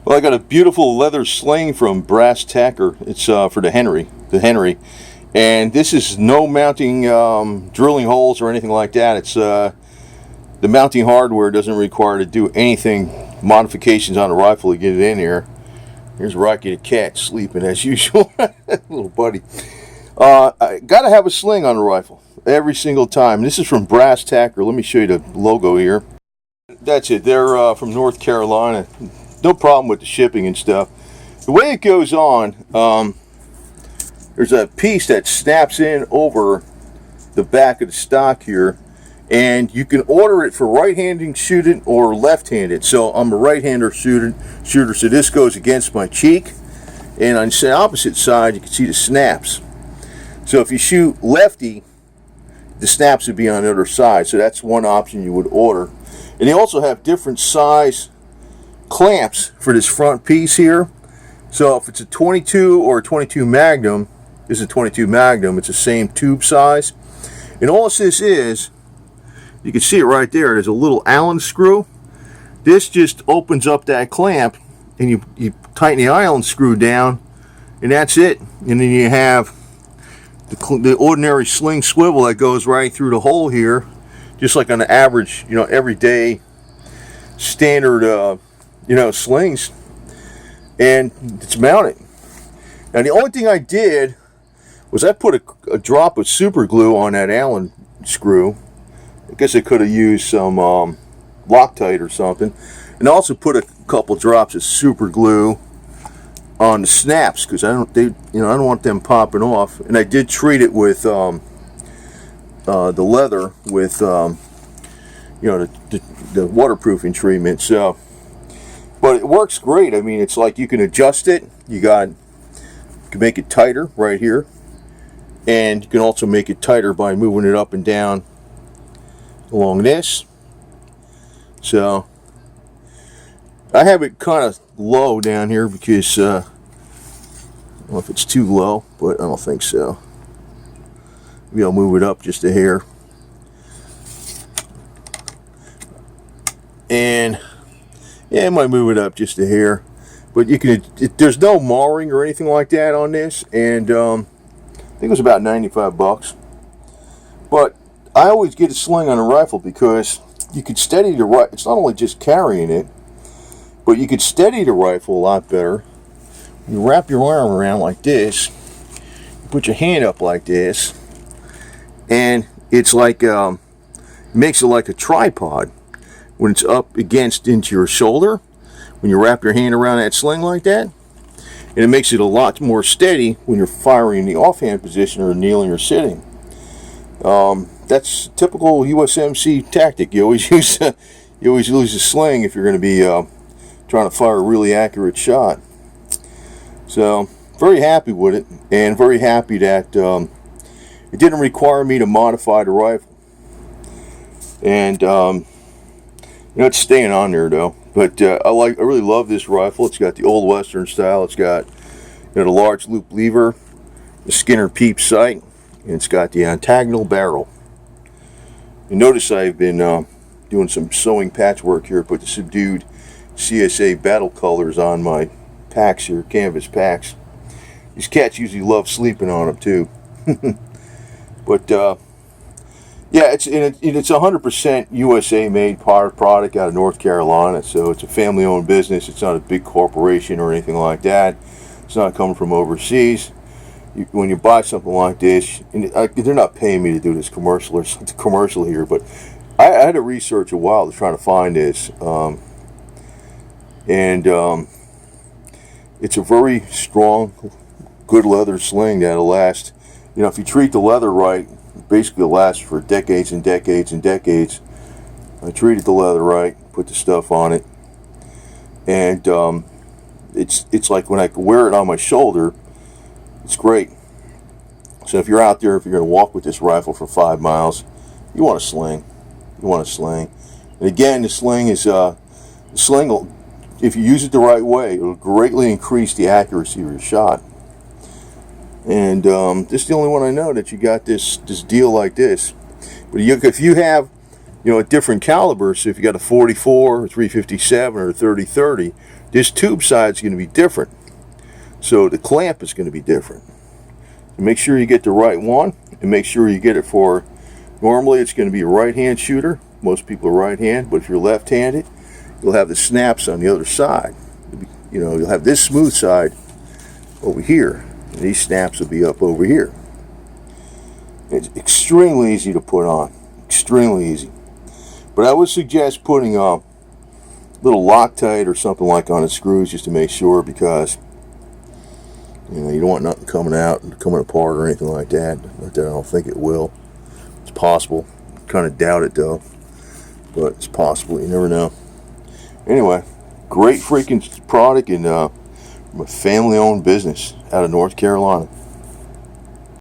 Well, I got a beautiful leather sling from Brass Tacker. It's for the Henry, and this is no mounting drilling holes or anything like that. It's the mounting hardware doesn't require to do anything modifications on the rifle to get it in here. Here's Rocky the cat sleeping as usual, little buddy. I gotta have a sling on the rifle every single time. This is from Brass Tacker. Let me show you the logo here. That's it. They're from North Carolina. No problem with the shipping and stuff. The way it goes on, there's a piece that snaps in over the back of the stock here, and you can order it for right-handed shooting or left-handed. So I'm a right-hander shooter, so this goes against my cheek, and on the opposite side you can see the snaps. So if you shoot lefty, the snaps would be on the other side. So that's one option you would order. And they also have different size clamps for this front piece here. So if it's a 22 or a 22 Magnum, this is a 22 Magnum, it's the same tube size. And all this is, you can see it right there, there's a little Allen screw. This just opens up that clamp, and you tighten the Allen screw down, and that's it. And then you have the ordinary sling swivel that goes right through the hole here, just like on the average, everyday standard slings, and it's mounted. Now the only thing I did was I put a drop of super glue on that Allen screw. I guess I could have used some Loctite or something, and also put a couple drops of super glue on the snaps, because I don't want them popping off. And I did treat it with the leather with the waterproofing treatment. So, but it works great. I mean, it's like you can adjust it. You can make it tighter right here, and you can also make it tighter by moving it up and down along this. So I have it kind of low down here because I don't know if it's too low, but I don't think so. Maybe I'll move it up just a hair. And yeah, I might move it up just a hair. But there's no marring or anything like that on this, and I think it was about 95 bucks. But I always get a sling on a rifle because you could steady the rifle. It's not only just carrying it, but you could steady the rifle a lot better. You wrap your arm around like this, you put your hand up like this, and it's like makes it like a tripod when it's up against into your shoulder. When you wrap your hand around that sling like that, and it makes it a lot more steady when you're firing in the offhand position or kneeling or sitting. That's typical USMC tactic. You always use a sling if you're going to be trying to fire a really accurate shot. So very happy with it, and very happy that it didn't require me to modify the rifle. And it's staying on there though. But I really love this rifle. It's got the old Western style. It's got the large loop lever, the Skinner Peep sight, and it's got the octagonal barrel. You notice I've been doing some sewing patchwork here. Put the subdued CSA battle colors on my packs here, canvas packs. These cats usually love sleeping on them too. But yeah, it's 100% USA made product out of North Carolina. So it's a family owned business. It's not a big corporation or anything like that. It's not coming from overseas. When you buy something like this, and they're not paying me to do this commercial here, but I had to research a while to try to find this, and it's a very strong, good leather sling that'll last. If you treat the leather right, basically it'll last for decades and decades and decades. I treated the leather right, put the stuff on it, and it's like when I can wear it on my shoulder, it's great. So if you're out there, if you're going to walk with this rifle for 5 miles, you want a sling. And again, the sling will, if you use it the right way, it'll greatly increase the accuracy of your shot. And this is the only one I know that you got this deal like this. But if you have a different caliber, so if you got a 44 or 357 or 30-30, This tube side is going to be different, so the clamp is going to be different. So make sure you get the right one, and make sure you get it for, normally it's going to be a right-hand shooter. Most people are right-hand, but if you're left-handed, you'll have the snaps on the other side. You know, you'll have this smooth side over here, and these snaps will be up over here. It's extremely easy to put on, extremely easy. But I would suggest putting a little Loctite or something like on the screws just to make sure, because you know, you don't want nothing coming out and coming apart or anything like that. But I don't think it will. It's possible. Kind of doubt it though, but it's possible. You never know. Anyway, great freaking product, and from a family-owned business out of North Carolina.